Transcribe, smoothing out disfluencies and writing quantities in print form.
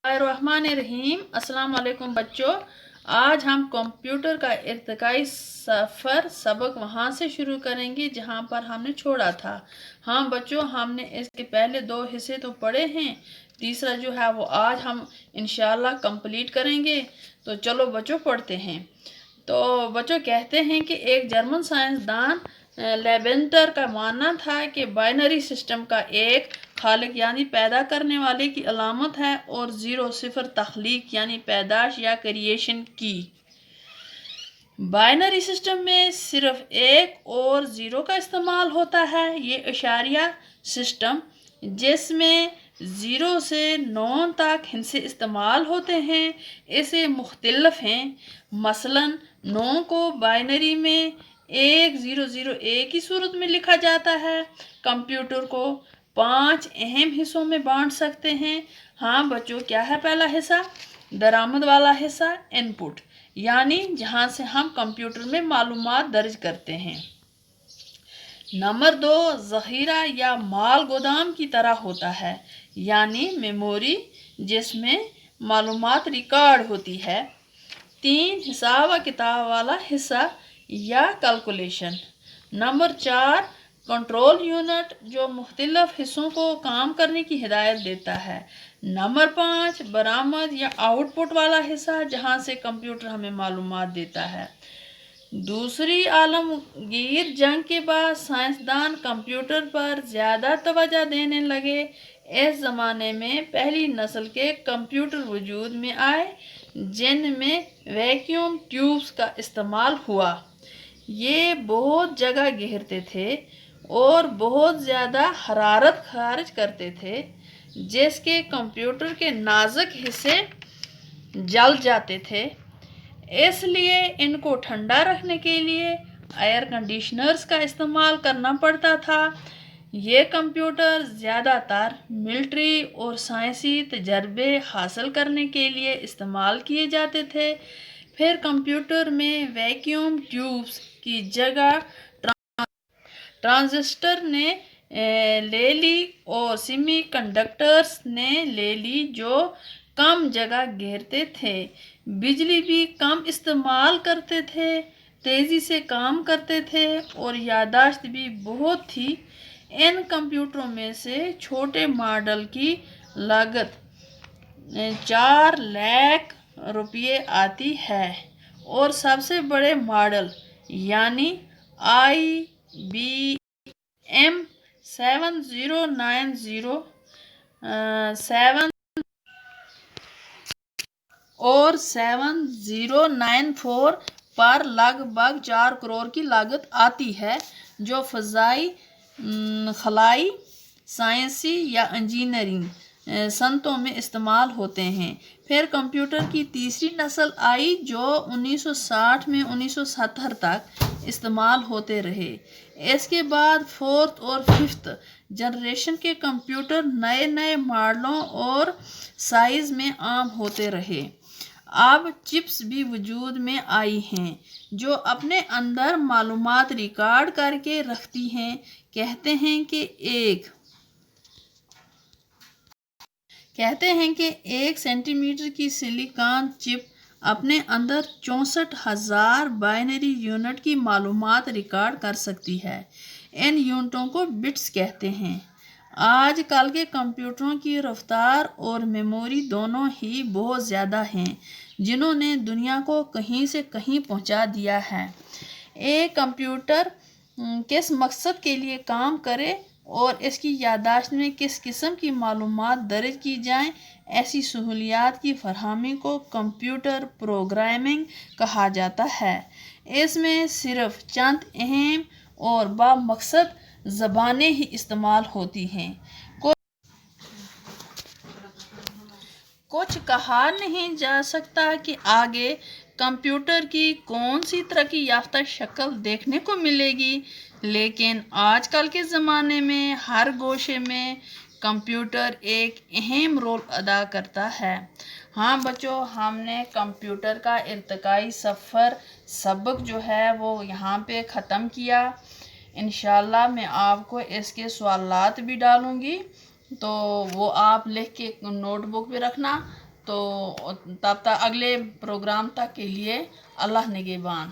रहमान अस्सलाम वालेकुम बच्चों। आज हम कंप्यूटर का इर्तिकाई सफ़र सबक वहाँ से शुरू करेंगे जहाँ पर हमने छोड़ा था। हाँ बच्चों, हमने इसके पहले 2 हिस्से तो पढ़े हैं, तीसरा जो है वो आज हम इंशाल्लाह कंप्लीट करेंगे। तो चलो बच्चों पढ़ते हैं। तो बच्चों कहते हैं कि एक जर्मन साइंसदान लेबेंटर का मानना था कि बाइनरी सिस्टम का एक खालिक यानी पैदा करने वाले की अलामत है और 0 सिफर तख्लीक यानी पैदाश या क्रिएशन की। बाइनरी सिस्टम में सिर्फ 1 और 0 का इस्तेमाल होता है। ये इशारिया सिस्टम जिसमें 0 से 9 तक हिस्से इस्तेमाल होते हैं, इसे मुख्तलिफ हैं। मसलन 9 को बाइनरी में 1001 की सूरत में लिखा जाता है। कंप्यूटर को 5 अहम हिस्सों में बांट सकते हैं। हाँ बच्चों, क्या है पहला हिस्सा? दरामद वाला हिस्सा, इनपुट, यानी जहाँ से हम कंप्यूटर में मालूमात दर्ज करते हैं। नंबर 2 ज़ख़ीरा या माल गोदाम की तरह होता है, यानी मेमोरी जिसमें मालूमात रिकॉर्ड होती है। 3 हिसाब व किताब वाला हिस्सा या कैलकुलेशन। नंबर 4 कंट्रोल यूनिट जो मुख्तलिफ हिस्सों को काम करने की हिदायत देता है। नंबर 5 बरामद या आउटपुट वाला हिस्सा जहाँ से कंप्यूटर हमें मालूमात देता है। दूसरी आलमगीर जंग के बाद साइंसदान कंप्यूटर पर ज़्यादा तवज्जो देने लगे। इस ज़माने में पहली नस्ल के कंप्यूटर वजूद में आए जिनमें वैक्यूम ट्यूब्स का इस्तेमाल हुआ। ये बहुत जगह घेरते थे और बहुत ज़्यादा हरारत खारिज करते थे, जिसके कंप्यूटर के नाजुक हिस्से जल जाते थे। इसलिए इनको ठंडा रखने के लिए एयर कंडीशनर्स का इस्तेमाल करना पड़ता था। ये कंप्यूटर ज़्यादातर मिलिट्री और साइंसी तजर्बे हासिल करने के लिए इस्तेमाल किए जाते थे। फिर कंप्यूटर में वैक्यूम ट्यूब्स की जगह ट्रांजिस्टर ने ले ली और सेमीकंडक्टर्स ने ले ली जो कम जगह घेरते थे, बिजली भी कम इस्तेमाल करते थे, तेज़ी से काम करते थे और यादाश्त भी बहुत थी। इन कंप्यूटरों में से छोटे मॉडल की लागत 4 लाख रुपये आती है और सबसे बड़े मॉडल यानी IBM 7090 7 और 7094 पर लगभग 4 करोड़ की लागत आती है, जो फ़ज़ाई, खलाई, साइंसी या इंजीनियरिंग सनतों में इस्तेमाल होते हैं। फिर कंप्यूटर की तीसरी नस्ल आई जो 1960 में 1970 तक इस्तेमाल होते रहे। इसके बाद 4th और 5th जनरेशन के कंप्यूटर नए नए मॉडलों और साइज़ में आम होते रहे। अब चिप्स भी वजूद में आई हैं जो अपने अंदर मालूमात रिकॉर्ड करके रखती हैं। कहते हैं कि 1 सेंटीमीटर की सिलिकॉन चिप अपने अंदर 64,000 बाइनरी यूनिट की मालूमात रिकॉर्ड कर सकती है। इन यूनिटों को बिट्स कहते हैं। आज कल के कंप्यूटरों की रफ्तार और मेमोरी दोनों ही बहुत ज़्यादा हैं, जिन्होंने दुनिया को कहीं से कहीं पहुंचा दिया है। एक कंप्यूटर किस मकसद के लिए काम करे और इसकी यादाश्त में किस किस्म की मालूमात दर्ज की जाएं, ऐसी सहूलियात की फरहमी को कंप्यूटर प्रोग्रामिंग कहा जाता है। इसमें सिर्फ चंद अहम और बामकसद ज़बानें ही इस्तेमाल होती हैं। कुछ कहा नहीं जा सकता कि आगे कंप्यूटर की कौन सी तरक्की याफ्ता शक्ल देखने को मिलेगी, लेकिन आजकल के ज़माने में हर गोशे में कंप्यूटर एक अहम रोल अदा करता है। हाँ बच्चों, हमने कंप्यूटर का इर्तिकाई सफ़र सबक जो है वो यहाँ पे ख़त्म किया। इंशाल्लाह मैं आपको इसके सवालात भी डालूँगी, तो वो आप लिख के नोटबुक पे रखना تو تب تک اگلے پروگرام تک کے لیے اللہ نگہبان.